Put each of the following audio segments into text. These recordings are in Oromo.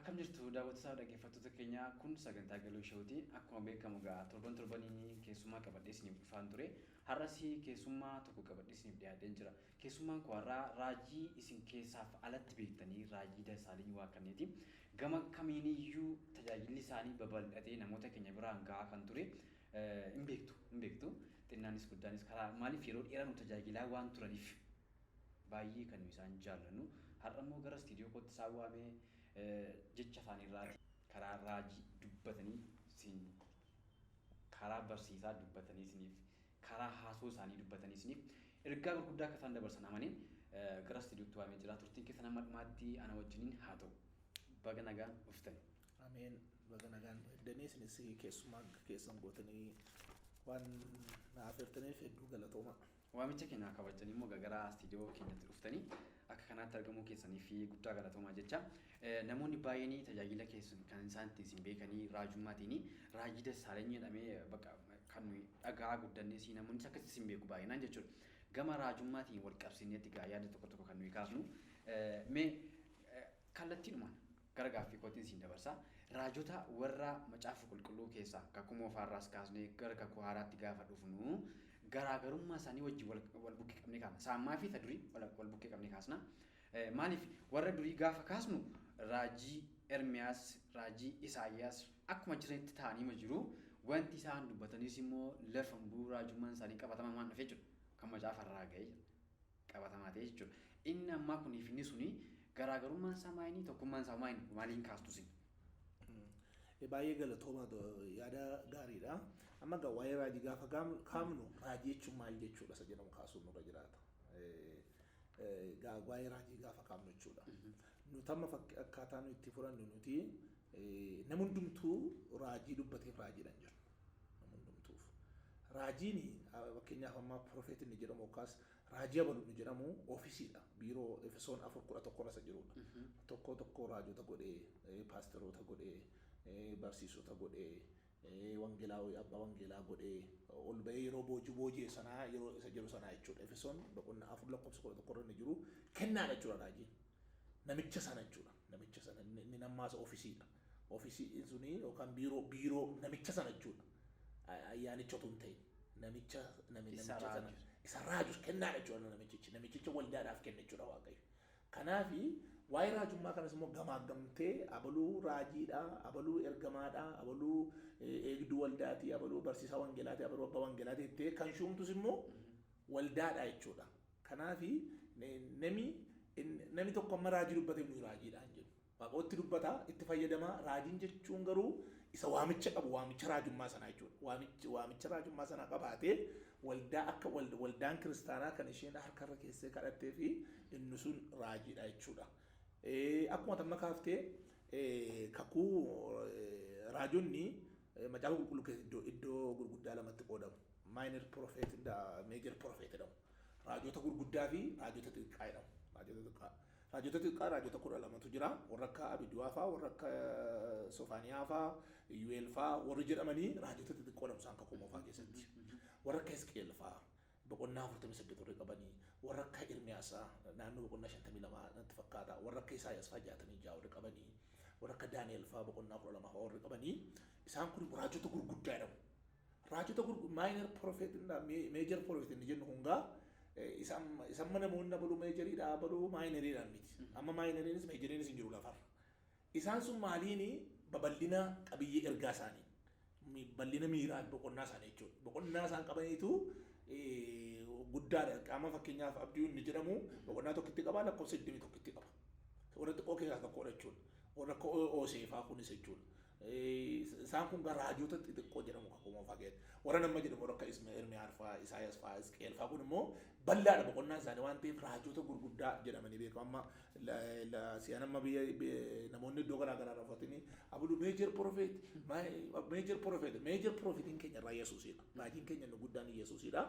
Akkam jirtu daawwattoota dhaggeeffattoota keenya kun sagantaa galuu showti akkuma beekamu gaa torbaniin keessummaa qabadhee isiniif dhufaan ture har'as keessummaa tokko qabadhee isiniif dhiyaadheen jira keessummaan kun har'a raajii isin keessaaf alatti beektanii raajii Dasaalany Waaqaneeti gama kamiiniyyuu tajaajilli isaanii babal'atee namoota keenya biraan gahaa kan ture hin beektu xinnaanis guddaanis karaa maaliif yeroo dheeraa nu tajaajilaa waan turaniif baay'ee kan isaan jaallannu har'a immoo gara istiidiyoo kootti isaan waamee jecha afaanirraati karaa raajii dubbatanii isin karaa barsiisaa dubbatanii isiniif karaa haasoo isaanii dubbatanii isiniif ergaa gurguddaa akka isaan dabarsan amaniin gara istiidiyootti waamee jira turtiin keessa nama dhumaatti ana wajjiniin haa ta'u baga nagaan dhuftani. Ameen baga nagaan dhufdanii isinis keessummaa keessan gootanii waan naaf hirtaniif hedduu galatooma. Waamicha keenya kabajanii immoo gara istiidiyoo keenyatti dhuftanii akka kanaatti argamuu keessanii fi guddaa galatoomaa jecha namoonni baay'een tajaajila keessan kan isaan ittiin beekanii raajummaatiin raajii Dasaalany jedhamee bakka kan dhagaa guddannee si namoonni akkasii isin beeku baay'inaan jechuudha. Gama raajummaatiin wal qabsineetti gaa yaada tokko kan nuyi kaasnu mee kallattiidhumaan gara gaaffii kootiin isin dabarsa. Raajota warra macaafa qulqulluu keessaa kakuu moofaarraas kaasnee gara kakuu haaraatti gaafa dhufnu garaagarummaa isaanii wajjin wal bukkee qabnee kaasna. Saammaa fi durii wal bukkee qabnee kaasna. Maaliif warra durii gaafa kaasnu raajii Ermiyaas, raajii Isaayyaas akkuma jiranitti ta'anii jiru. Wanti isaan dubbatanis immoo lafa bu'uura raajummaan isaanii qabatamaa waan dhufee jiru. Kan macaafarraa ga'ee qabatamaa ta'ee jechuudha. Inni ammaa kuniif inni suni garaagarummaan isaa maayini tokkummaan isaa maayini maaliin kaastu sin? Baay'ee galatooma yaada gaariidha. Amma gaa waa'ee raajii gaafa kaamnu raajii jechuun maal jechuudha isa jedhamu kaasuun nurra jiraata. Waa'ee raajii gaafa kaamnu jechuudha. Nuti amma akkaataa nuti itti fudhannu nuti nama hundumtuu raajii dubbateef raajiidhaan jiru. Nama hundumtuuf. Raajiin fakkeenyaaf amma profeetiin ni jedhamu yookaas raajii abaluu ni jedhamu ofiisiidha. Biiroo Efesoon 4:11 isa jirudha. Tokko raajota godhee paasteroota godhee barsiisota godhee abbaa wangeelaa godhee ol bahee yeroo boojii sanaa yeroo isa jiru sanaa jechuudha. Efesoon 4:11 irra ni jiru kennaadha jechuudha raajii. Namicha sana jechuudha. Namicha sana inni nammaasa ofiisiidha. Ofiisiin suni yookaan biiroo namicha sana jechuudha. Ayyaanicha otoo hin ta'in namicha sana isa raajus kennaadha jechuudha namichicha waldaadhaaf kenna jechuudha Waaqayyo. Kanaafi waa'ee raajummaa kanas immoo gamaagamtee abaluu raajiidha, abaluu ergamaadha, abaluu eegduu waldaati, abaluu barsiisaa wangeelaati, abaluu abbaa wangeelaati jettee kan shuumtus immoo waldaadha jechuudha. Kanaafi namni tokko amma raajii dubbatee nuyi raajiidhaan jedhu. Waaqootti dubbata itti fayyadama raajiin jechuun garuu isa waamicha qabu waamicha raajummaa sanaa jechuudha. Waamicha raajummaa sanaa qabaatee waldaa akka waldaan kiristaanaa kan isheen harkarra keessee kadhattee fi inni sun raajiidha jechuudha. Akkuma tamma kaaftee kakuu raajonni macaafa qulqulluu keessa iddoo gurguddaa lamatti qoodamu. Minor prophet major prophet jedhamu. Raajota gurguddaa fi raajota xixiqqaa jedhamu. Raajota xixiqqaa raajota 12tu jira. Warra akka Abidu'aa fa'aa, warra akka Sofaaniyaa fa'aa, Yu'eel fa'aa warri jedhamanii raajota xixiqqoo jedhamu isaan kakuu moofaa keessatti. Warra akka Hisqeel fa'aa boqonnaa 48 warri qabanii, warra akka Ermiyaasaa naannoo boqonnaa 52 natti fakkaata, warra akka Isaayyaas fa'aa 66 warri qabanii, warra akka Daani'eel fa'aa boqonnaa 12 fa'aa warri qabanii isaan kun raajota gurguddaa jedhamu. Raajota minor prophet major prophet inni jennu hundaa isaan mana namoonni abaluu meejeriidha abaluu maayineriidhaan miti. Amma maayineriinis meejeriinis hin jiru lafarra. Isaan sun maaliini babal'ina qabiyyee ergaa isaanii. Bal'ina miiraa boqonnaa isaanii jechuudha. Boqonnaa isaan qabaniitu guddaadha. Qaama fakkeenyaaf abdii inni jedhamu boqonnaa tokkotti qaba lakkoofsa 21 qaba. Warra xiqqoo keessaa tokkodha jechuudha. Warra akka Ooseefaa kunis jechuudha. Isaan kun raajota xixiqqoo jedhamu kakuu moofaa keessatti. Warra nama jedhamu warra akka Ermiyaas fa'aa, Isaayyaas fa'aa, Hisqeel fa'aa kun immoo bal'aadha boqonnaan isaanii waan ta'eef raajota gurguddaa jedhamanii beekamu. Amma si'an amma namoonni iddoo garaa garaa raffatanii abuluu major prophetiin keenya irraa Yesuusidha. Raajiin keenya inni guddaan Yesuusidha.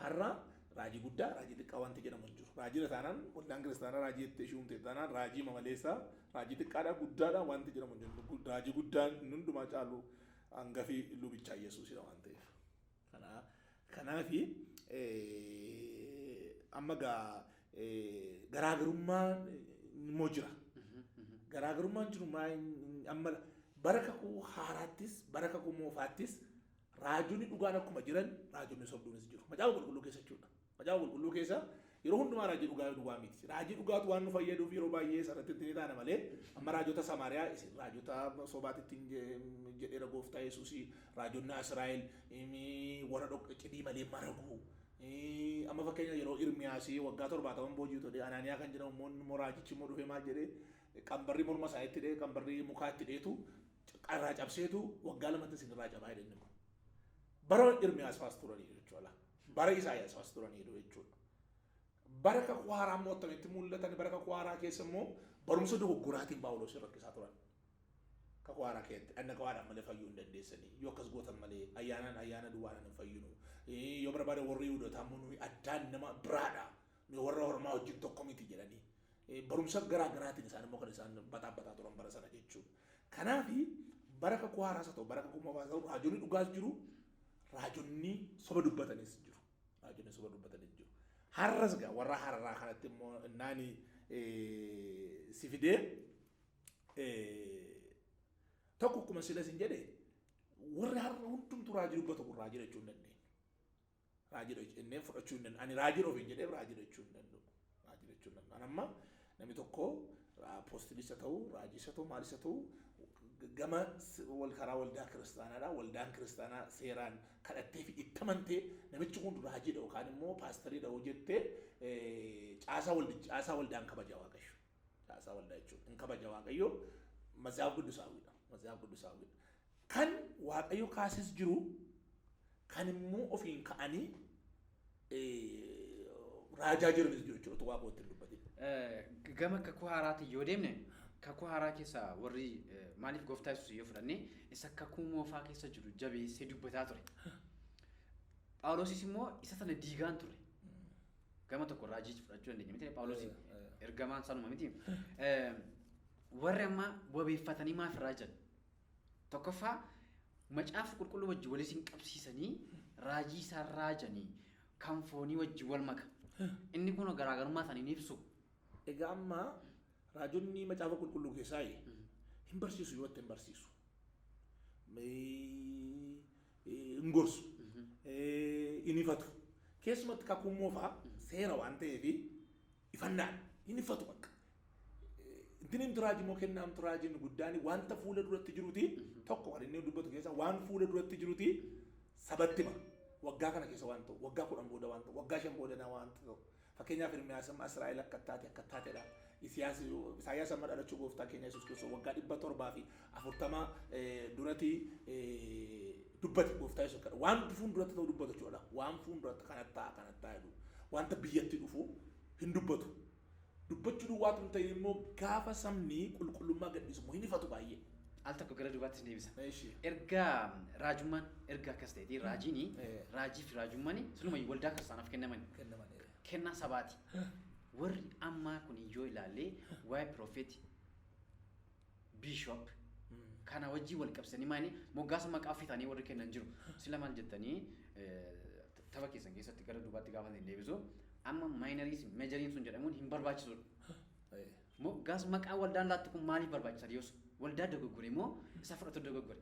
Har'a raajii guddaa raajii xiqqaa wanti jedhamu hin jiru. Raajii taanaan waldaan kiristaanaa raajii itti ishuumte taanaan raajii mamaleessaa raajii xiqqaadhaa guddaadhaa wanti jedhamu hin jiru. Raajii guddaan hundumaa caalu hangafii lubichaa Yesuusidha waan ta'eef. Kanaafi amma garaagarummaa immoo jira. garaagarummaan jiru amma bara kakuu haaraattis bara kakuu moofaattis raajonni dhugaan akkuma jiran raajonni sobduunis jiru. Macaafa qulqulluu keessa jechuudha. Macaafa qulqulluu keessa yeroo hundumaa raajii dhugaa miti. Raajii dhugaatu waan nu fayyaduuf yeroo baay'ee sarratti ittiin taana malee amma raajota Samaariyaa isin raajota sobaatti ittiin jedheera gooftaa Yesuus raajonni Israa'el warra cidii malee maragu. Amma fakkeenya yeroo Irmiyaasii waggaa 70 boojii tole Anaaniyaa kan jedhamu immoo raajichi immoo dhufee maal jedhee qambarri morma isaa itti dhee qambarri mukaa itti dheetu qarraa cabseetu waggaa lamatti isin irraa cabaa jedhanii bara Irmiyaas faas turanii jechuudha. Bara Isaayaas faas turanii jechuudha. Bara kakuu haaraa immoo akkamitti mul'atan bara kakuu haaraa keessa immoo barumsa dogoggoraatiin Phaawulos rakkisaa turan. Kakuu haaraa keessatti anna kawaadhaan malee fayyuu hin dandeessanii yoo akkas gootan malee ayyaana duwwaadhaan hin fayyinu. Yoo barbaade warri Yihuudootaa immoo nuyi addaan nama biraadha. Nuyi warra Ormaa wajjin tokko miti jedhanii. Barumsa garaa garaatiin isaan immoo kan isaan bataa turan bara sana jechuudha. Kanaaf bara kakuu haaraas haa ta'u bara kakuu moofaas haa ta'u raajonni dhugaas jiru raajonni soba dubbatanis jiru. Raajonni soba dubbatanis jiru. Har'as gaa warra har'aa kanatti immoo naani si fidee tokko akkuma sila sin jedhe warri har'a hundumtu raajii dubbatu kun raajii jechuu hin dandeenye. Raajii jennee fudhachuu hin dandeenye. Ani raajii ofiin jedhee raajii jechuu hin danda'u. Raajii jechuu hin danda'u. Ani amma namni tokko apostiliisa ta'uu raajiisa ta'uu maalisa ta'uu gama karaa waldaa kiristaanaadha. Waldaan kiristaanaa seeraan kadhattee fi itti amantee namichi kun raajiidha yookaan immoo paastariidha jettee caasaa waldaan kabaja Waaqayyo. Caasaa waldaa jechuun hin kabaja Waaqayyo Mazaaf Quddusaawwiidha. Mazaaf Quddusaawwiidha. Kan Waaqayyo kaases jiru kan immoo ofiin ka'anii raajaa jiranis jiru jechuudha Waaqayyo ittiin dubbate. Gama kakuu haaraatti yoo deemne kakuu haaraa keessa warri maaliif gooftaa Yesuus yoo fudhanne isa kakuu moofaa keessa jiru jabeessee dubbataa ture. Phaawulosis immoo isa sana diigaan ture. Gama tokko raajii fudhachuu dandeenya miti Phaawulosis ergamaan sanuma miti. Warri amma wabeeffatanii maaf raajan? Tokkoffaa macaafa qulqulluu wajjin waliin qabsiisanii raajii isaan raajanii kan foonii wajjin wal maka. Inni kun garaagarummaa isaanii ibsu. Egaa amma raajonni macaafa qulqulluu keessaa hin barsiisu yoo ta'e hin barsiisu. Hin gorsu. Hin ifatu. Keessumatti kakuu moofaa seera waan ta'eef ifannaan hin ifatu bakka. Ittiin raajii moo kennaan raajiin guddaan wanta fuula duratti jiruuti tokko kan inni dubbatu keessa waan fuula duratti jiruuti sabatti hima. Waggaa kana keessa waan ta'u waggaa 10 booda waan ta'u waggaa 5 booda waan ta'u fakkeenyaaf Irmiyaas amma Israa'el akka taateedha. Isaayyaas amma dhalachuu gooftaa keenya Yesuus Kiristoos waggaa 740 duratti dubbate gooftaa Yesuus kadha waan dhufuun duratti ta'u dubbatu jechuudha. Waan fuun duratti kanattaa jedhu wanta biyyatti dhufu hin dubbatu. Dubbachuu duwwaatu hin ta'in immoo gaafa sabni qulqullummaa gadhiisu immoo hin ifatu baay'ee. Al tokko gara dubaatti deebisa. Ergaa raajummaan ergaa akkas ta'eeti raajiini raajii fi raajummaan sunuma waldaa kiristaanaaf kennaman. Kennaa sabaati. Warri ammaa kun yoo ilaalle waa'ee Prophet Bishop kana wajjin wal qabsanii maani moggaasa maqaa ofiitanii warri kennan jiru. Sila maal jettanii tapha keessan keessatti gara dubaatti gaafa deebisu amma maayinariis meejariin sun jedhamuun hin barbaachisudha. Moggaasa maqaa waldaan laatti kun maaliif barbaachisa dhiyoos? Waldaa dogoggore moo isa fudhatu dogoggore?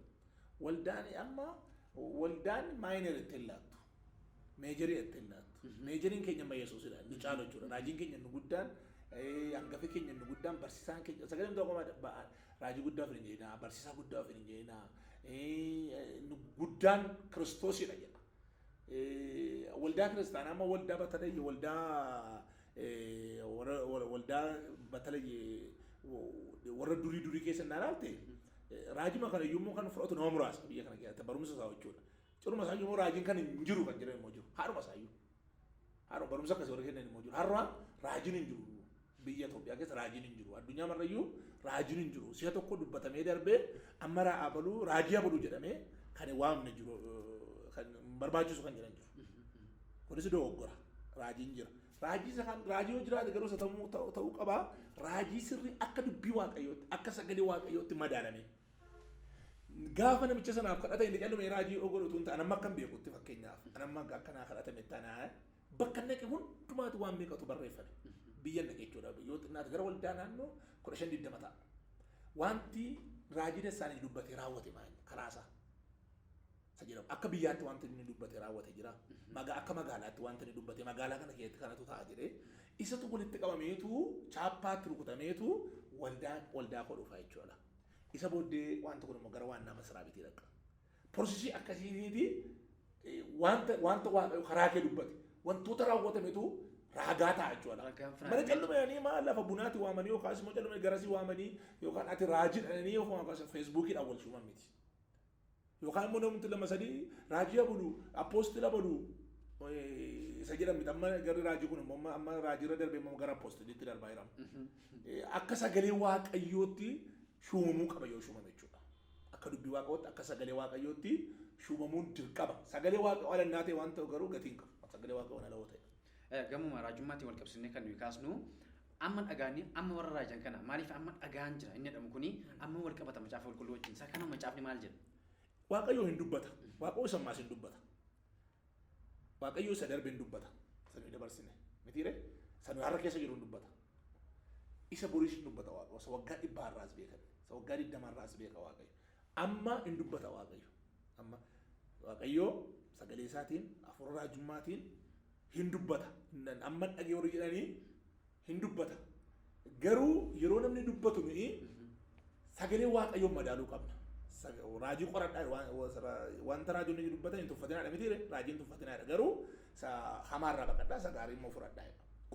Waldaan amma waldaan maayinari ittiin laattu. Meejarii ittiin laattu. Meejariin keenya amma Yesuusidha. Ni caalu jechuudha. Raajiin keenya inni guddaan hangafi keenya inni guddaan barsiisaan keenya sagaleen tokko raajii guddaa fi hin jeenaa barsiisaa guddaa fi hin jeenaa guddaan Kiristoosidha jedha. Waldaa kiristaanaa amma waldaa batalee waldaa batalee warra durii keessa naalaalte raajima kana yommuu kan fudhatu nama muraasa biyya kana keessatti barumsa isaa jechuudha. Ciruma isaa yommuu raajiin kan hin jiru kan jedhamu immoo jiru. Haadhuma isaa iyyuu. Haadhuma barumsa akkasii warra kennan immoo jiru. Har'a raajiin hin jiru. Biyya Itoophiyaa keessa raajiin hin jiru. Addunyaa marrayyuu raajiin hin jiru. Si'a tokko dubbatamee darbee amma raajii abaluu jedhamee kan waamne jiru. Kan barbaachisu kan jiran jiru. Kunis dogoggora. Raajiin jira. Raajii yoo jiraate garuu isa ta'uu qabaa. Raajii sirrii akka dubbii Waaqayyootti akka sagalee Waaqayyootti madaalame. Gaafa namicha sanaaf kadhata inni callume raajii ogolootu hin ta'an amma akkam beekutti fakkeenyaaf. Anamma akkanaa kadhatame tanaa bakka naqe hundumaatu waan beekatu barreeffame. Biyya naqe jechuudha. Yoo xinnaate gara waldaa naannoo 15-20 ta'a. wanti raajii isaanii dubbatee raawwate maali karaa isaa jedhamu akka biyyaatti wanti inni dubbate raawwate jira akka magaalaatti wanti inni dubbate magaalaa kana keessatti kanatu ta'a jedhee isatu walitti qabameetu chaappaatti rukutameetu waldaa godhuufaa jechuudha. Isa booddee wanti kun immoo gara waan nama siraa bitii dhaqqa. Porsisii akkasiitiiti wanta waaqayyo karaa kee dubbate wantoota raawwatametu raagaa ta'a jechuudha. Mana callumayanii maal lafa bunaatti waamanii yookaas immoo callumanii garasii waamanii yookaan ati raajii dhalanii yookaan feesbuukiidhaan wal shuuman miti. Yookaan immoo namni lama sadii raajii abulu appoostila abulu isa jedhamu amma gara raajii kun immoo amma raajii irra darbee immoo gara appoostilitti darbaa jiramu. Akka sagalee waaqayyootti shuumamuu qaba yoo shuumame jechuudha. Akka dubbii waaqayyootti akka sagalee waaqayyootti shuumamuun dirqama. Sagalee waaqayyoo alannaa ta'e waan ta'u garuu gatiin qaba. Sagalee waaqayyoo alawoo ta'e. Gamuma raajummaatti wal qabsiisnee kan nuyi kaasnu amma dhagaanii amma warra raajan kana maaliif amma dhagaan jira inni jedhamu kuni amma wal qabata macaafa qulqulluu wajjin isa kana macaafni maal jedha? Waaqayyoo hin dubbata. Waaqayyoo isa maas hin dubbata. Waaqayyoo isa darbe hin dubbata. Sanuu dabarsine. Mitiire sanuu har'a keessa jiru hin dubbata. Isa boriis hin dubbata waaqayyoo. Isa waggaa 100 irraas beeka. Isa waggaa 20 irraas beeka waaqayyo. Amma hin dubbata waaqayyo. Amma waaqayyoo sagalee isaatiin hafuura raajummaatiin hin dubbata. Amma dhagee warri jedhanii hin dubbata. Garuu yeroo namni dubbatu nuyi sagalee waaqayyoon madaaluu qabna. Raajii qoradhaa wanta raajoonni dubbatan hin tuffatinaadha mitiire raajiin tuffatinaadha garuu hamaarraa baqadhaa isa gaarii immoo fudhadhaa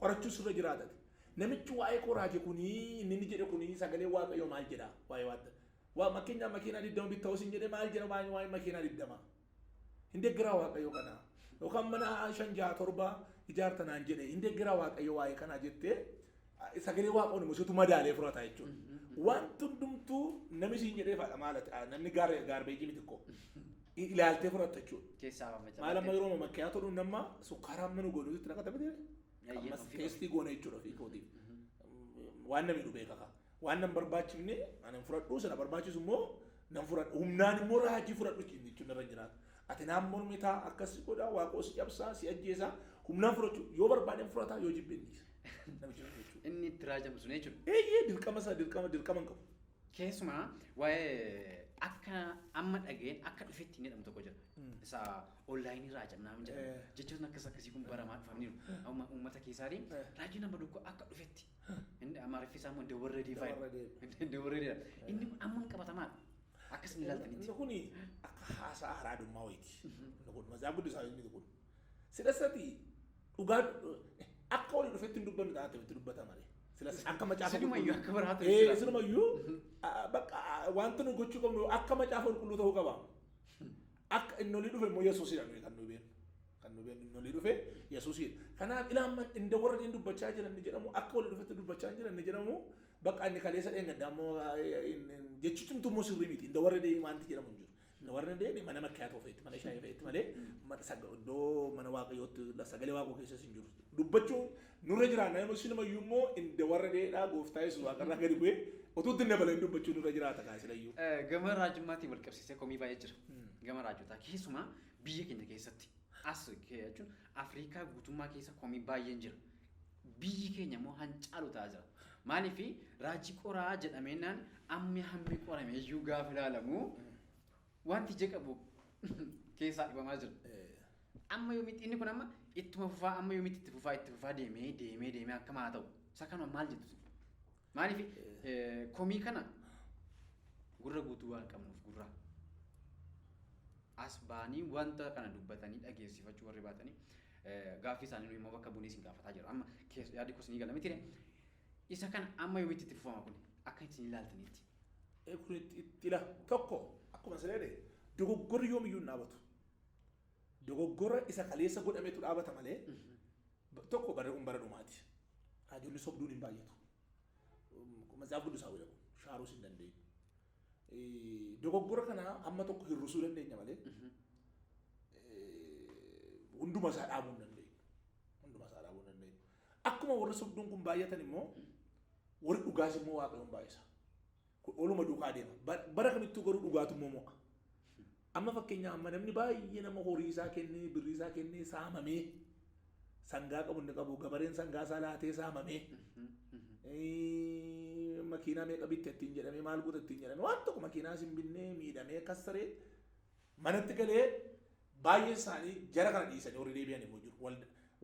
qorachuus irra jiraatati. Namichi waa'ee koo raajii kunii inni jedhe kunii sagalee waaqayyoo maal jedha waa'ee waa makiinaa makiinaa 20 bitta hosin jedhe maal jedha waa'ee makiinaa 20 hin deeggaraa waaqayyoo kana yookaan mana 5-6-7 ijaartanaan jedhe hin deeggaraa waaqayyoo waa'ee kanaa jettee sagalee waaqayyoon musuutu madaalee fudhata jechuudha. Wanti hundumtuu namni siin jedhee faadha maalati namni gaarbeejii miti koo ilaaltee fudhatta jechuudha. Maal amma yeroo makkiyaa toluu nama sukkaara amma nu godhuutti naqata miti ammas teestii goone jechuudha ofii kootiif. Waan namni dhubee kaka waan nam barbaachifne anan fudhadhu sana barbaachisu immoo nan fudhadhu humnaan immoo raajii fudhadhu jechuun irra jiraata. Ati naan mormitaa akkas godhaa waaqoo si cabsaa si ajjeesaa humnaan fudhachuu yoo barbaaden fudhataa yoo jibbeennisa. Inni itti raajamu sun jechuudha. Dirqama hin qabu. Keessumaa waa'ee akka amma dhageen akka dhufetti inni jedhamu tokko jira. Isa onlaayinii raajamnaa jedhama. Jechuun akkasii kun baramaa dhufaniiru. Uummata keessaatiin raajiin amma dhukkoo akka dhufetti. Inni amaariffi isaa immoo dawarradii fayyada. Dawarradiidha. Inni kun amma qabatamaadha. Akkas inni ilaaltanitti. Inni kun akka haasaa haraadummaa wayiiti. Inni kun mazaa guddisaa inni kun. Sidhasati dhugaa akka wali dhufetti hin dubbannu taate itti dubbata malee. Silas akka macaafa qulqulluu akka baraatu silumayyuu bakka wanta nu gochuu qabnu akka macaafa qulqulluu ta'uu qaba. Akka inni olii dhufe immoo Yesuusidha nuyi kan nu beenu. Kan nu beenu inni olii dhufe Yesuusidha. Kanaaf ilaaman inda warra inni dubbachaa jiran ni jedhamu akka wali dhufetti dubbachaa jiran ni jedhamu bakka inni kaleessa dheengaddaa immoo jechuun tummoo sirrii miti inda warra wanti jedhamu hin jiru. Warreen deemee mana makkaatoo fe'etti mana shaayii fe'etti malee iddoo mana waaqayyootti sagalee waaqoo keessas hin jiru. Dubbachuun nurra jiraata nama sinumayyuu immoo inda warra deedhaa gooftaa yesuus waaqarraa gadi bu'ee utuutti dabaleen dubbachuun nurra jiraata kaasilayyuu. Gama raajummaatiin wal qabsiisee komii baay'ee jira. Gama raajotaa keessumaa biyya keenya keessatti as jechuun Afrikaa guutummaa keessa komii baay'een jira. Biyyi keenya immoo hancaalu ta'aa jira. Maaliif raajii qoraa jedhameenaan hammi qorameeyyuu gaafa ilaalamu wanti jeqabu keessaa dhibamaa jira. Amma yoomitti inni kun amma ittuma fufaa amma yoomitti itti fufaa deemee akkam haa ta'u. Isa kana maal jettu? Maaliif komii kana gurra guutuu waan qabnuuf gurra as baanii wanta kana dubbatanii dhageessifachuu warri baatanii gaaffii isaanii immoo bakka bu'anii isin gaafataa jiru. Amma yaadni kun isin gala miti isa kana amma yoomitti itti fufama kun akka isin ilaaltaniitti. Kun itti tokko akkuma sileedhe dogoggorri yoomiyyuu hin dhaabatu. Dogoggora isa kaleessa godhametu dhaabata malee tokko bara dhumaati. Raajonni sobduun hin baay'atu. Macaaf guddisaa jedhamu shaaruus hin dandeenyu. Dogoggora kana amma tokko hir'isuu dandeenya malee hunduma isaa dhaabuu hin dandeenyu. Akkuma warri sobduun kun baay'atan immoo warri dhugaas immoo waaqayyoon baay'isa. Oluma duukaa deema. Bara kamittuu garuu dhugaatummoo mo'a. Amma fakkeenyaaf amma namni baay'ee nama horii isaa kennee birrii isaa kennee sangaa qabu inni qabu gabareen sangaa isaa laatee saamamee makiinaa meeqa bitte ittiin jedhamee maal guuta ittiin jedhamee waan tokko makiinaa isin binnee miidhamee kassaree manatti galee baay'ee isaanii jara kana dhiisanii warri deebi'an immoo jiru.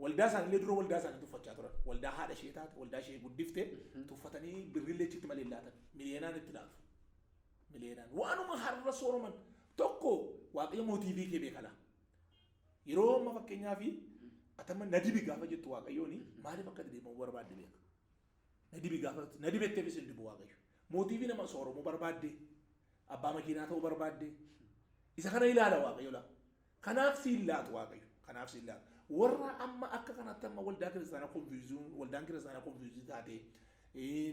Waldaa isaanii illee dura waldaa isaanii tuffachaa turan. Waldaa haadha ishee taate waldaa ishee guddifte tuffatanii birrillee achitti malee laatan miliyeenaan itti laatu. Miliyeenaan waanuma har'a sooroman tokko waaqayyo mootiivii kee beekala. Yeroo amma fakkeenyaa fi atama nadibi gaafa jettu waaqayyooni maaliif akka deemamu barbaadde beeka. Nadibi gaafa nadibettee fi sindibu waaqayyo. Mootiivii nama sooromu barbaadde abbaa makiinaa ta'uu barbaadde isa kana ilaala waaqayyo la. Kanaaf si ilaatu waaqayyo. Kanaaf si ilaatu. Warra amma akka kanatti amma waldaa kiristaanaa konfiyuuziin waldaan kiristaanaa konfiyuuzii taate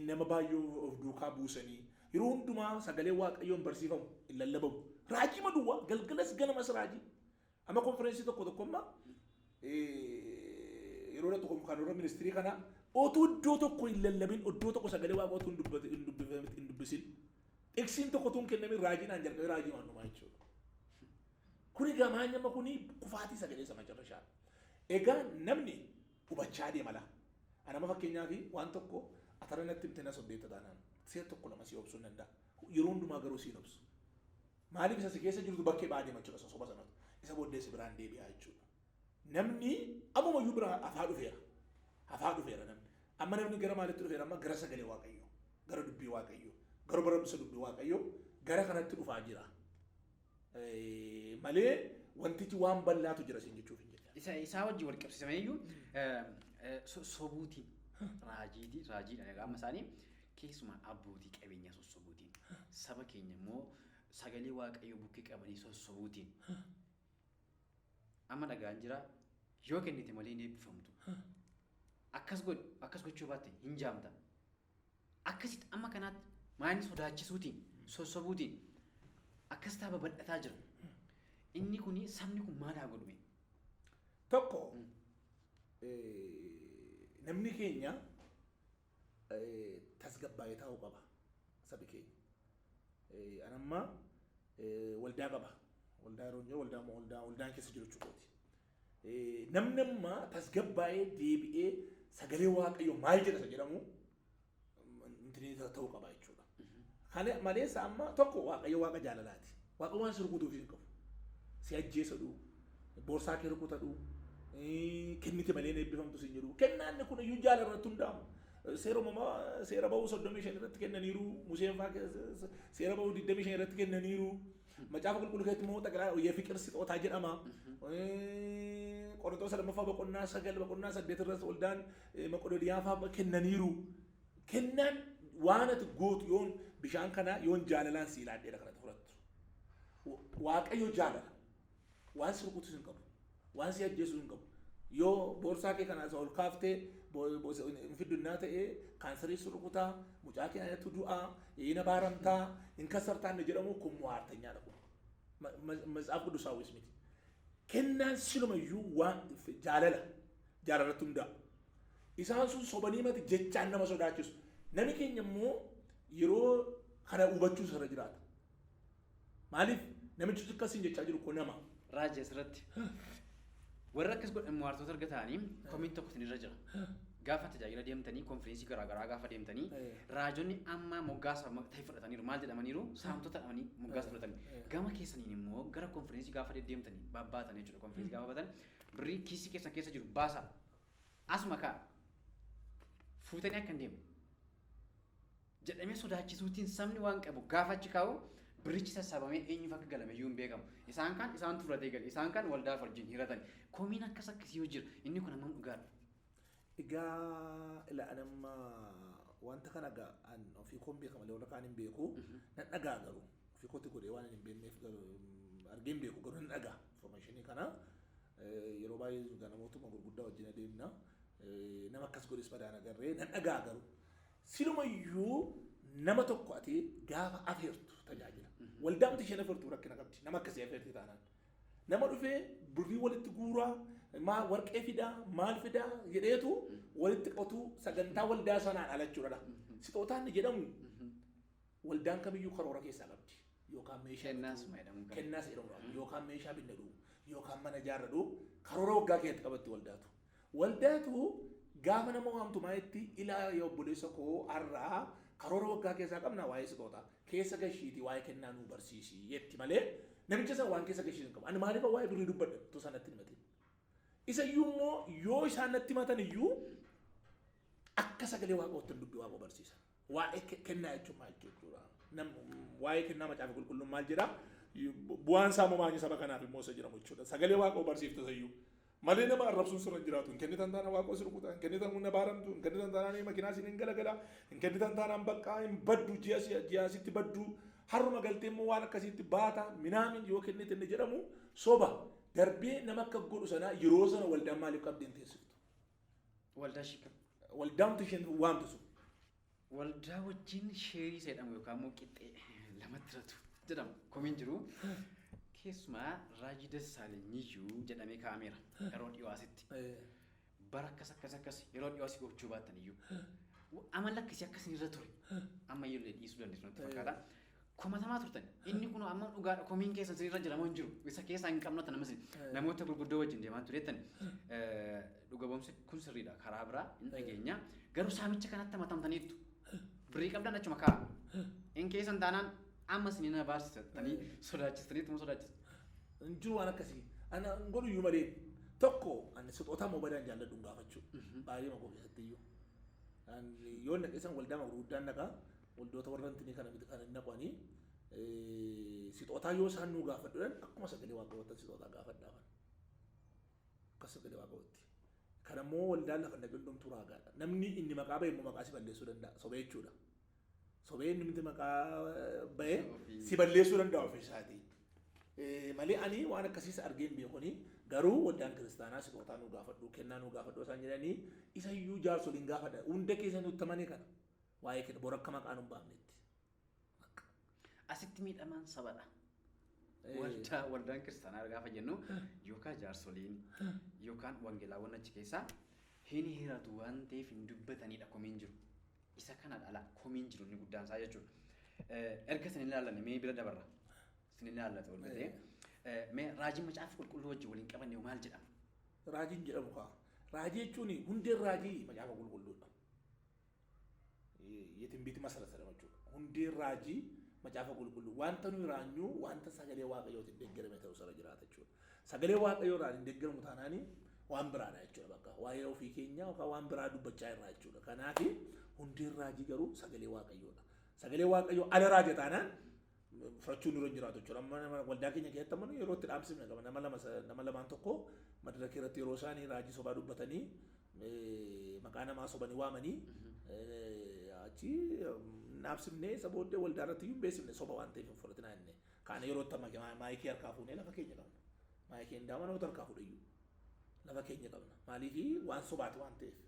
nama baay'ee of duukaa buusanii yeroo hundumaa sagalee waaqayyoon barsiifamu hin lallabamu. Raajii maduwwaa galgalas ganamas raajii. Amma konfereensii tokko amma yeroo tokko kan warra ministirii kana otoo iddoo tokko hin lallabin iddoo tokko sagalee waaqayyoo hin dubbisin eksiin tokko tun kennamin raajiidhaan jalqabee raajii maannumaa jechuudha. Kuni gamaanyama kuni kufaatii sagalee sama carrashaa. Egaa namni hubachaa deemala. Anama fakkeenyaa fi waan tokko atara natti himte na sobdeetta taanaan seera tokko lama si obsuu hin danda'a. Yeroo hundumaa garuu siin obsu. Maaliif isa si keessa jirtu bakkee baadee jechuudha soba sanatu. Isa booddee si biraan deebi'aa jechuudha. Namni ammumayyuu bira afaa dhufeera. Afaa dhufeera namni. Amma namni gara maalitti dhufeera amma gara sagalee waaqayyoo. Gara dubbii waaqayyoo. Gara barumsa dubbii waaqayyoo. Gara kanatti dhufaa jira. Malee wantichi waan bal'aatu jira siin jechuuf hin jedha. Isaa wajjin wal qabsiisame iyyuu sobuutiin raajiidhaan egaa amma isaanii keessumaa abbootii qabeenyaa sossobuutiin saba keenya immoo sagalee waaqayyoo bukkee qabanii sossobuutiin amma dhagaan jira yoo kennite malee hin eebbifamtu akkas gochuu baatte hin jaamta akkasitti amma kanaatti maayini sodaachisuutiin sossobuutiin akkas taaba bal'ataa jira. Inni kuni sabni kun maal haa godhume? Tokko namni keenya tasgabbaa'ee taa'uu qaba sabi keenya. Anamma waldaa qaba. Waldaa yeroo jennu waldaan keessa jiru jechuudha. Namni amma tasgabbaa'ee deebi'ee sagalee waaqayyoo maal jedha jedhamu intinii ta'uu qaba jechuudha. Kana malees amma tokko waaqayyo waaqa jaalalaati. Waaqa waan sirkuutuuf hin qabu. Si ajjeesa dhuu, boorsaa kee rukuta dhuu, kennite malee eebbifamtu sin jedhu. Kennaan kun iyyuu jaalala irratti hundaamu. Seera bahuu 35 irratti kennaniiru, Museen fa'aa seera bahuu 25 irratti kennaniiru. Macaafa qulqulluu keessatti immoo xaqilaa yefiqir sixootaa jedhama. Qorontoos lammaffaa boqonnaa 9 boqonnaa 8 irratti waldaan Maqodooniyaa fa'aa kennaniiru. Kennaan waan ati gootu yoon bishaan kana yoon jaalalaan si ilaadheedha kanatti fudhattu. Waaqayyo jaalala. Waan sirkuutu hin qabu. Waan si ajjeesuu hin qabu. Yoo boorsaa kee kana ol kaaftee fidunnaa ta'ee kaansarii surrukutaa mucaa kee ayatu du'aa ina baaramtaa hin kasartaan jedhamu kun mu'aartanyaadha kun. Matsaaf quddusaawwis miti. Kennaan silumayyuu waan jaalalatti hundaa. Isaan sun sobanii mati jechaan nama sodaachisu. Namni keenya immoo yeroo kana hubachuu irra jiraata. Maaliif namichi akkasiin jechaa jiru kun nama. Raajii asirratti warra akkas godhan mu'aartota argatanii komiin tokko irra jira. Gaafa tajaajila deemtanii konfereensii garaagaraa gaafa deemtanii raajonni amma moggaasa ta'e fudhataniiru maal jedhamaniiru saamtota dhamanii moggaasa fudhatanii gama keessaniin immoo gara konfereensii gaafa deemtanii babbaatan jechuudha. Konfereensii gaafa baatan birrii kiisii keessan keessa jiru baasa asuma kaa fuutanii akka hin deemu jedhamee sodaachisuutiin sabni waan qabu gaafa achi kaa'u birichi sassaabamee eenyuuf akka galame iyyuu hin beekamu. Isaan kan isaan fudhatee gale isaan kan waldaa wajjin hiratan komiin akkasii yoo jira inni kun ammoo dhugaadha. Egaa ilaalamma wanta kana an ofii koon beeka malee warra kaan hin beeku nan dhagaa garuu ofii kootti godhee waan hin beekneef argee hin beeku garuu nan dhagaa informationii kana yeroo baay'ee namootuma gurguddaa wajjin adeemna nama akkas godhes madaan agarree nan dhagaa garuu silumayyuu nama tokko ati gaafa afeertu tajaajila. Waldaamti isheen afeertu rakkina qabdi. Nama akkasii afeerti taanaan. Nama dhufee birrii walitti guuraa, warqee fidaa, maal fidaa jedheetu walitti qotuu sagantaa waldaa sanaan alachuudha. Sixootaan jedhamu waldaan kamiyyuu karoora keessaa qabdi. Yookaan meeshaa kennaas jedhamu yookaan meeshaa binnadhu yookaan mana ijaarradhu karoora waggaa keessatti qabatti waldaatu. Waldaatu gaafa nama waamtu maayitti ilaa yoo obboleessa koo har'aa karoora waggaa keessaa qabna waa'ee sixoota keessa gashiiti waa'ee kennaa nuu barsiisi yetti malee namicha sana waan keessa gashiisu hin qabu. Ani maaliif waa'ee birrii dubbadha utuu isaan natti himate. Isa iyyuu immoo yoo isaan natti himatan iyyuu akka sagalee waaqootti dubbii waaqoo barsiisa. Waa'ee kennaa jechuun maal jechuudha. Waa'ee kennaa macaafa qulqulluun maal jedhaa bu'aan saamoo maanyi saba kanaaf immoo isa jedhamu jechuudha. Sagalee waaqoo barsiiftas iyyuu. Malee nama arrabsuun sirra jiraatu hin kennitan taana waaqoo sirra kutaa hin kennitan humna baaramtu hin kennitan taanaan makiinaa siin hin galagala hin kennitan taanaan bakka hin baddu ji'aasitti baddu harruma galtee immoo waan akkasiitti baata minaamin yoo kennite inni jedhamu soba darbee nama akka godhu sana yeroo sana waldaan maaliif qabdeen teessiftu. Waldaa shikam. Waldaan isheen waamtu sun. Waldaa wajjin sheerii jedhamu yookaan immoo qixxee lamatti ratu jedhamu komiin jiru. Keessumaa raajii Dassaalenyiyyuu jedhamee kaa'ameera yeroo dhiyoo asitti. Bara akkas yeroo dhiyoo asii gochuu baattan iyyuu amala akkasii irra ture. Amma iyyuu dhiisuu dandeessu natti fakkaata. Komatamaa turtan inni kun amma dhugaadha komiin keessa irra jiramoo hin jiru. Isa keessaa hin qabnu namas namoota gurguddoo wajjin deemaa tureettan dhuga boomsi kun sirriidha karaa biraa hin dhageenya. Garuu saamicha kanatti matamtaniittu birrii qabdan achuma kaa'a. In keessan taanaan amma sinina baarsitanii sodaachistaniitu mu sodaachisa. Jiru waan akkasii. Ana godhu iyyuu malee tokko ani sixootaa moo badaan jaalladhu gaafachuu. Baay'ee ma qophisiisti iyyuu. Yoo naqeessan waldaa gurguddaan naqaa waldoota warra intinii kana miti kana naqanii sixootaa yoo isaan nuu gaafadhuudhaan akkuma sagalee waaqayyootti sixootaa gaafadhaafan. Akkas sagalee waaqayyootti. Kana immoo waldaan lafa naqildoomtuu raagaadha. Namni inni maqaa ba'e immoo maqaa si balleessuu danda'a. Sobee jechuudha. Sobee inni miti maqaa ba'e si balleessuu danda'a ofii isaatii. Malee ani waan akkasiis argee hin beekuni garuu waldaan kiristaanaa sixootaa nuu gaafadhu kennaa nuu gaafadhu isaan jedhanii isa iyyuu jaarsoliin gaafadha. Hunda keessa nutti amane kana waa'ee kenna bor akka maqaan hin baafnetti. Asitti miidhamaan sabadha. Waldaan kiristaanaa gaafa jennu yookaan jaarsoliin yookaan wangeelaawwan achi keessaa hin hiratu waan ta'eef hin dubbatanidha komiin jiru. Isa kana dhala komiin jiru inni guddaan isaa jechuudha. Erga isin ilaallanne mee bira dabarra. Isin ilaallate ol ta'ee mee raajiin macaafa qulqulluu wajjin waliin qabanne maal jedhama? Raajiin jedhamu kaa. Raajii jechuun hundeen raajii macaafa qulqulluudha. Yetiin biti masala sadama jechuudha. Hundeen raajii macaafa qulqulluu wanta nuyi raanyu wanta sagalee waaqayyootiin deeggarame ta'uu sara jiraata jechuudha. Sagalee waaqayyoodhaan hin deeggaramu taanaani waan biraadha jechuudha bakka waa'ee ofii keenyaa yookaan waan biraa dubbachaa irraa jechuudha. Kanaaf hundeen raajii garuu sagalee waaqayyoodha. Sagalee waaqayyoo ala raaja taanaan fudhachuun nurra jiraatu jechuudha. Amma waldaa keenya keessatti amma yeroo itti dhaamsifne qaba nama lamaan tokko madaraka irratti yeroo isaanii raajii sobaa dubbatanii maqaa namaa sobanii waamanii achi dhaamsifne isa booddee waldaa irratti iyyuu beeksifne soba waan ta'eef fudhatinaa inni. Kaana yeroo itti maayikii harkaa fuunee lafa keenya qabna. Maayikii hin daama namoota harkaa fuudhayyuu. Lafa keenya qabna. Maaliif waan sobaati waan ta'eef.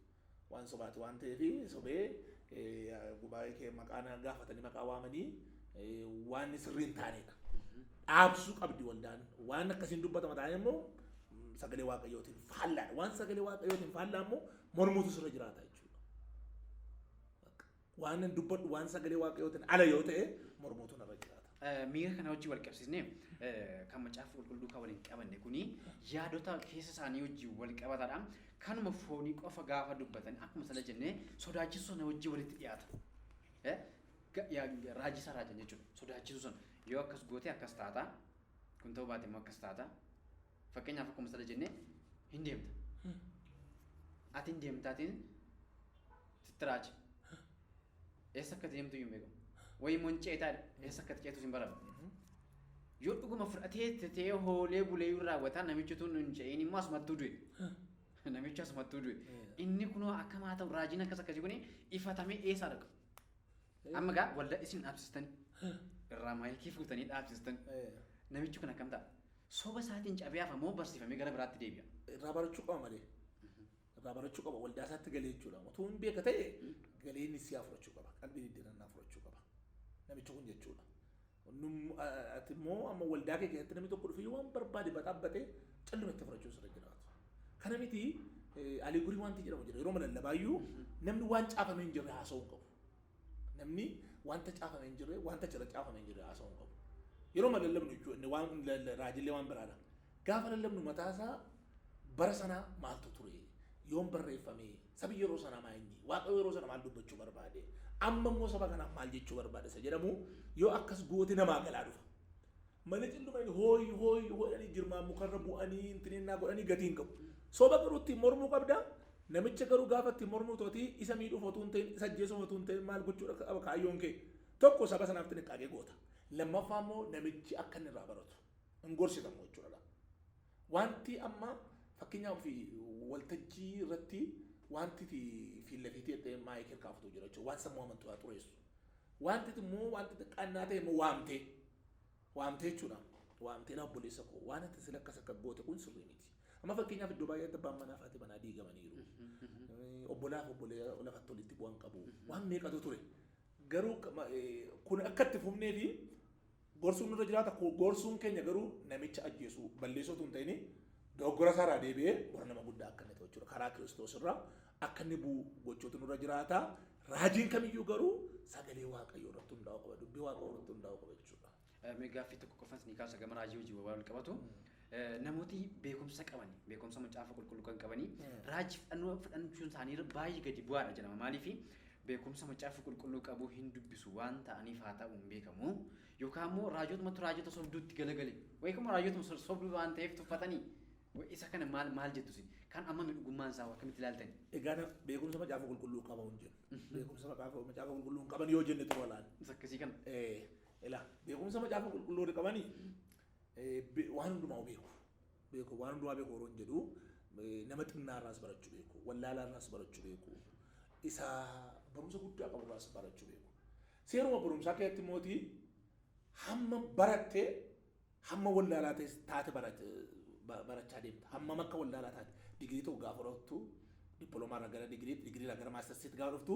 Waan sobaati waan ta'eef sobee gubaa'ee maqaa gaafatanii maqaa waamanii waan sirriin taanedha. Dhaabsuu qabdi waldaan waan akkasiin dubbatama taane immoo sagalee waaqayyootiin faallaadha. Waan sagalee waaqayyootiin faallaa immoo mormuutu sirra jiraata jechuudha. Waan dubbadhu waan sagalee waaqayyootiin ala yoo ta'e mormuutu narra jiraata. Miira kana wajjin wal qabsiisnee kan macaafa qulqulluu kan waliin qabanne kuni yaadota keessa isaanii wajjin wal qabataadha. Kanuma foonii qofa gaafa dubbatan akkuma sana jennee sodaachisuu sana wajjin walitti dhiyaata. Raajisaa raajan jechuudha. Sodaachisuu sana yoo akkas gootee akkas taata kun ta'uu baate immoo akkas taata. Fakkeenyaaf akkuma sana jennee hin deemta. Ati hin deemtaatiin sitti raaja. Eessa akka deemtu hin beekamu. Wayii monceetaadha. Eessa akka ceetu hin baramu. Yoo dhuguma fudhatee ta'ee hoolee bulee raawwataa namichi tun hin ce'in immoo asumattuu du'e. Namichi asumattuu du'e. Inni kunoo akkam haa ta'u raajiin akkas akkasii kuni ifatamee eessa arga? Amma gaa waldaa isin dhaabsistanii irraa maayikii fuutanii dhaabsistanii namichi kun akkam ta'a? Soba isaatiin cabee hafamoo barsiifamee gara biraatti deebi'a. Irraa barachuu qaba malee. Irraa barachuu qaba waldaa isaatti galee jechuudha. Otoo hin beeka ta'e galee inni siyaa fudhachuu qaba. Qalbii diddiirannaa fudhachuu qaba. Namichi kun jechuudha. Ati immoo amma waldaa kee keessatti namni tokko dhufee waan barbaade baxaabbatee callumatti fudhachuu sirra jiraatu. Kana miti aleegurii wanti jedhamu jira. Yeroo malallabaayyuu namni waan caafamee hin jirre haasa'uu hin qabu. Namni wanta caafamee hin jirre wanta jala caafamee hin jirre haasa'uu hin qabu. Yeroo malallabnu jechuudha waan raajillee waan biraadha. Gaafa lallabnu mataasaa bara sanaa maaltu ture? yoon barreeffame sabi yeroo sana maa inni waaqayyo yeroo sana maal dubbachuu barbaade amma immoo saba kanaaf maal jechuu barbaade isa jedhamu yoo akkas goote namaa galaa dhufa. Malee cindumani hooy ani jirmaa mukarra bu'anii intininnaa godhanii gatiin qabu. Soba garuu ittiin mormuu qabda. Namicha garuu gaafa ittiin mormuu tooti isa miidhuuf otoo hin ta'in isa ajjeesuuf otoo hin ta'in maal gochuudha qaba kaayyoon kee. Tokko saba sanaaf xiqqaaqee goota. Lammaffaa immoo namichi akka inni irraa baratu. Hin gorsitamu jechuudha. Wanti amma fakkeenyaaf waltajjii irratti wanti fiillafiitii ta'e maayikii kaafatu jira jechuudha. Waan sammuu amantuu haa xureessu. Wanti immoo wanti xiqqaannaa ta'e immoo waamtee jechuudha. Waamtee obboleessa koo waan itti sila akkas akka goote kun sirrii miti. Amma fakkeenyaaf iddoo baay'eetti abbaan manaa fi manaa diigamaniiru. Obbolaaf obbolee lafatti walitti bu'an qabu. Waan meeqatu ture. Garuu kun akka itti fufnee fi gorsuun irra jiraata. Gorsuun keenya garuu namicha ajjeesuu balleessootu hin ta'in dogoggora isaarraa deebi'ee warra nama guddaa akka inni ta'u jechuudha. Karaa Kiristoos irraa akka inni bu'u gochootu nurra jiraata. Raajiin kamiyyuu garuu sagalee waaqayyoo irratti hundaa'uu qaba. Dubbii waaqayyoo irratti hundaa'uu qaba jechuudha. Gaaffii tokko qofaan ni kaasa gama raajii hojii wal qabatu. Namooti beekumsa qabani beekumsa macaafa qulqulluu kan qabani raajii fudhachuun isaanii baay'ee gadi bu'aadha jedhama. Maaliif beekumsa macaafa qulqulluu qabu hin dubbisu waan ta'aniif haa ta'u hin beekamu yookaan immoo raajota sobduutti galagale wayikammoo raajota sobduu waan ta'eef tuffatanii isa kana maal jettusi kan amma midhugummaan isaa akkamitti ilaaltani? Egaa beekumsa macaafa qulqulluu qabu hin jennu. Beekumsa macaafa qulqulluu hin qaban yoo jenne tu walaan. Sakkasii kana. Ela beekumsa macaafa qulqulluu qabanii waan hundumaa beeku waan hundumaa beeku yeroo jedhu nama xinnaarraas barachuu beeku wallaalaarraas barachuu beeku isa barumsa guddaa qaburraas barachuu beeku. Seeruma barumsaa keessatti mootii hamma barattee hamma wallaalaa taate barachaa deemta. Hamma akka wallaalaa taate digirii tokko gaafa dhuftu dippiloomaarraa gara digirii gara maastarsiitti gaafa dhuftu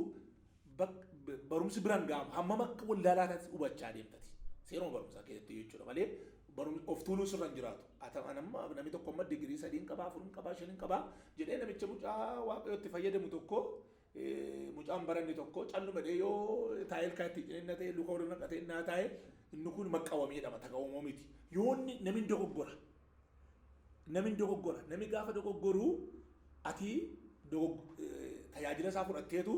barumsi biraan gaafa hamma akka wallaalaa taate hubachaa deemtati. Seeruma barumsaa keessatti jechuudha malee of tuuluu sirra hin jiraatu. Anamma namni tokko amma digirii 3 qabaa 4 qabaa 5 qabaa jedhee namicha mucaa waaqayyootti fayyadamu tokko mucaan baranne tokko calluma dhee yoo taa'el kaatti cinna ta'e luka wal naqatee innaa taa'e inni kun maqqawamiidhama tagaa'umoo miti. Yoo namni dogoggora namni gaafa dogoggoru ati tajaajila isaa fudhatteetu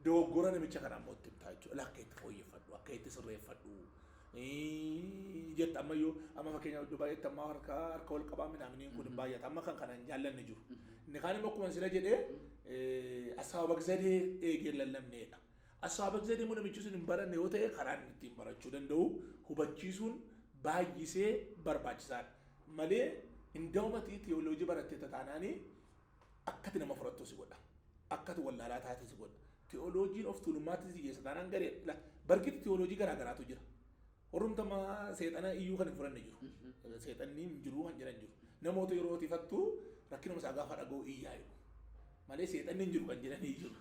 dogoggora namicha kana ammoo itti himtaa jechuudha. Akka itti fooyyeffadhu akka itti sirreeffadhu. Jetta ammayyuu amma fakkeenyaaf iddoo baay'eetti amma harka wal qabaa midhaaniin kun baay'ata amma kan kana hin jaallanne jiru. Inni kaan immoo akkuma sila jedhee asaaba bagzadee eegee lallabneedha. Asaaba bagzadee immoo namichi sun hin baranne yoo ta'e karaan ittiin barachuu danda'u hubachiisuun baay'isee barbaachisaadha. Malee hindaa'umatii teewooloojii barattee tataanaanii akkati nama fudhattu si godha. Akkati wallaalaa taate si godha. Teewooloojiin of tuulummaatti si geessa taanaan gareedha. Barkiti teewooloojii garaa garaatu jira. Oromtama seexana iyyuu kan hin furanne jiru. Seexanni hin jiru kan jedhan jiru. Namoota yeroo tifattu rakkinuma isaa gaafa dhaga'u iyyaa jiru. Malee seexanni hin jiru kan jedhanii jiru.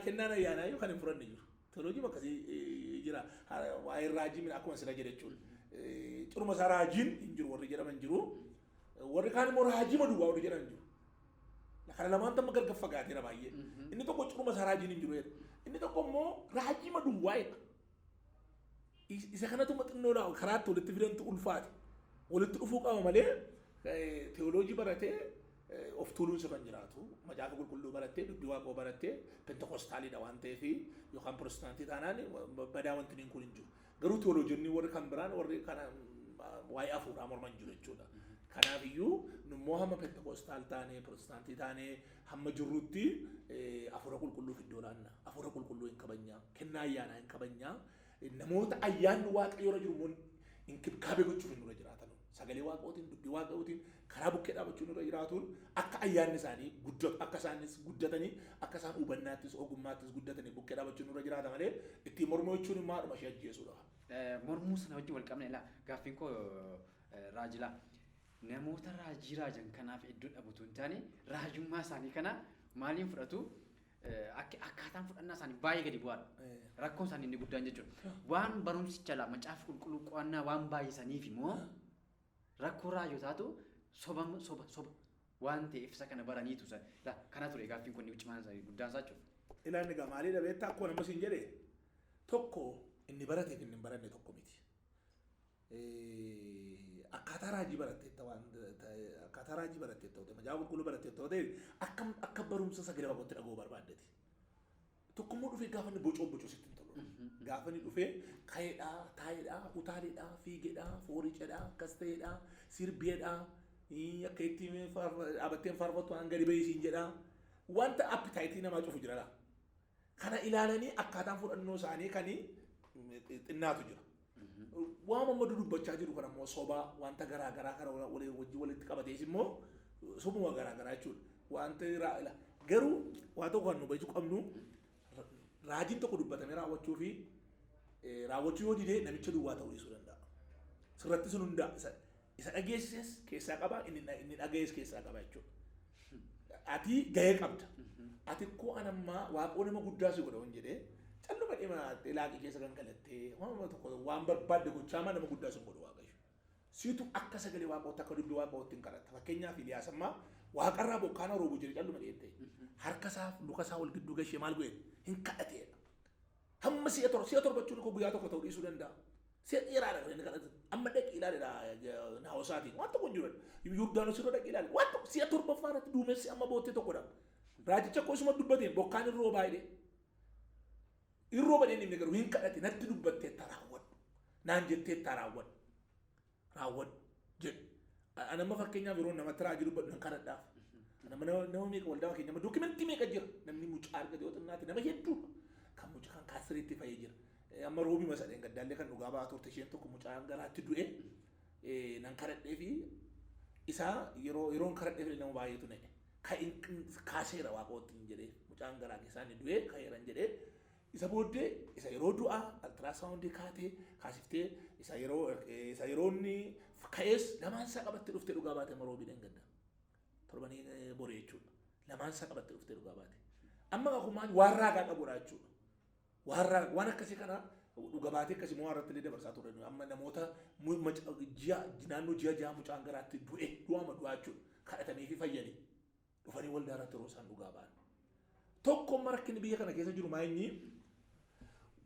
Kennaan ayyaanaa iyyuu kan hin furanne jiru. Teewooloojiin akkasii jira. Waa'ee raajii akkuma sila jedhe jechuudha. Curuma isaa raajiin hin jiru warri jedhaman jiru. Warri kaan immoo raajii maduwwaa warri jedhaman jiru. Kana lamaan tamma gargar fagaateera baay'ee. Inni tokko curuma isaa raajiin hin jiru. Inni tokko immoo raajii maduwwaa jedha. Isa kanatu maxinnoodha karaatti walitti fidantu ulfaate. Walitti dhufuu qaba malee teewooloojii baratee of tuuluun sirra hin jiraatu. Macaafa qulqulluu barattee dubbii waaqoo barattee pentekostaaliidha waan ta'eef yookaan pirotestaantii taanaan badaa wanti kun hin jiru. Garuu teewooloojiin warri kan biraan warri kana waa'ee hafuuraa morman jiru jechuudha. Kanaaf iyyuu nummoo hamma pentekostaal taanee pirotestaantii taanee hamma jirrutti hafuura qulqulluuf iddoo laanna. Hafuura qulqulluu hin kabajnaa. Kennaa ayyaanaa hin kabajnaa. Namoota ayyaanni waaqayyoora jiru mun inkibkaabee gochuuf nurra jiraatan. Sagalee waaqootiin dubbii waaqootiin karaa bukkee dhaabachuun nurra jiraatuun akka ayyaanni isaanii guddatu akka isaanis guddatanii akka isaan hubannaattis ogummaattis guddatanii bukkee dhaabachuun nurra jiraata malee ittiin mormoo jechuun maadhuma ishee ajjeesuudha. Mormuu sana wajjin wal qabne ilaa gaaffiin koo raajilaa namoota raajii raajan kanaaf iddoo dhabutu hin taane raajummaa isaanii kana maaliin fudhatu? Akkaataan fudhannaa isaanii baay'ee gadi bu'aadha. Rakkoon isaanii inni guddaan jechuudha. Waan barumsicha laa macaafa qulqulluu qo'annaa waan baay'isaniif immoo rakkoo raajotaatu soba waan ta'eef isa kana baraniitu kana ture gaaffiin kun cimaan isaanii guddaan isaa jechuudha. Ilaalli egaa maalii dhabeetta akkuma namas hin jedhe tokko inni barateef inni hin baranne tokko miti. akkaataa raajii baratteetta waan akkaataa raajii baratteetta ta'e majaa qulqulluu baratteetta ta'e akka barumsa sagalee waaqotti dhagoo barbaaddati. Tokkummoo dhufee gaafa inni bocoo sitti hin tolu. Gaafa inni dhufee ka'eedhaa, taa'eedhaa, utaaleedhaa, fiigeedhaa, foorichaadhaa, akkas ta'eedhaa, sirbeedhaa, akka ittiin dhaabbatteen faarfattu waan gadi bahisiin jedhaa. Wanta appitaayitii namaa cufu jira. Kana ilaalanii akkaataan fudhannoo isaanii kan xinnaatu jira. Waan amma dubbachaa jiru kan ammoo sobaa wanta garaagaraa kana wajjin walitti qabatees immoo sobuma garaagaraa jechuudha. Wanta garuu waan tokko kan nu beekuu qabnu raajiin tokko dubbatamee raawwachuu fi raawwachuu yoo didee namicha duwwaa ta'uu dhiisuu danda'a. Sirratti sun hundaa isa dhageessises keessaa qaba inni dhagayees keessaa qaba jechuudha. Ati gahee qabda. Ati koo anammaa waaqoo nama guddaa si godha waan jedhee calluma dhima laaqii keessa kan galattee waan tokko waan barbaadde gochaa nama guddaa si godha waaqayyo. Siitu akka sagalee waaqootti akka dubbii waaqootti hin kadhatta. Fakkeenyaaf Iliyaas ammaa waaqarraa bokkaana roobuu jedhe calluma dheettee harka isaa luka isaa wal gidduu gashee maal godhe hin kadhateedha. Hamma si'a torbachuun koo guyyaa tokko ta'uu dhiisuu danda'a. Si'a dheeraadha inni kadhatu. Amma dhaqi ilaalidha naawusaatiin waan tokko hin jiru. Yordaanos irra dhaqi ilaali. Waan tokko si'a torbaffaarratti duumessi amma boottee tokkodha. Raajicha koo isuma dubbateen bokkaan irra roobaa jedhee. Irroo badeen inni garuu hin kadhate natti dubbattee raawwadhu. Naan jettee raawwadhu. Raawwadhu jedhu. Anamma fakkeenyaaf yeroo namatti raajii dubbadhu nan kadhadhaaf. Nama meeqa waldaa keenya nama dookimentii meeqa jira namni mucaa argate yoo xinnaate nama hedduu kan mucaa kan kaasiriitti fayyee jira. Amma roobii masadheen gaddaallee kan dhugaa ba'aa turte isheen tokko mucaan garaatti du'e nan kadhadhee fi isaa yeroon kadhadhee nama baay'eetu na'e. Kaaseera waaqootti jedhee mucaan garaa keessaa inni du'e ka'eeran jedhee isa booddee isa yeroo du'aa altiraasaawundii kaatee kaasiftee isa yeroo inni ka'ees lamaan isaa qabattee dhuftee dhugaa baate amma roobii dhangadda. Torbanii boree jechuudha. Lamaan isaa qabattee dhuftee dhugaa baate. Amma akkuma waan raagaa qabudha jechuudha. Waan akkasii kana dhugaa baatee akkasii moo irratti illee dabarsaa ture. Amma namoota naannoo ji'a jaha mucaan garaatti du'ama du'aa jechuudha. Kadhatanii fi fayyanii dhufanii waldaa irratti yeroo isaan dhugaa ba'an. Tokko rakkinni biyya kana keessa jiru maayinni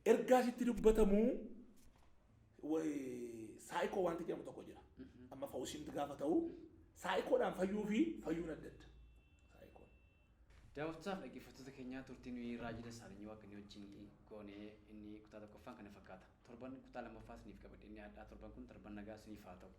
ergaa sitti dubbatamu saayikoo wanti jedhamu tokko jira. Amma fawusiin gaafa ta'u saayikoodhaan fayyuu fi fayyuun adda adda. Daawwattoota dhaggeeffattoota keenyaa turtiin raajii Dassaalany Waaqanii wajjin goonee inni kutaa tokkoffaan kana fakkaata. Torban kutaa lammaffaa isiniif qabadhe inni addaa torban kun torban nagaa isiniif haa ta'u.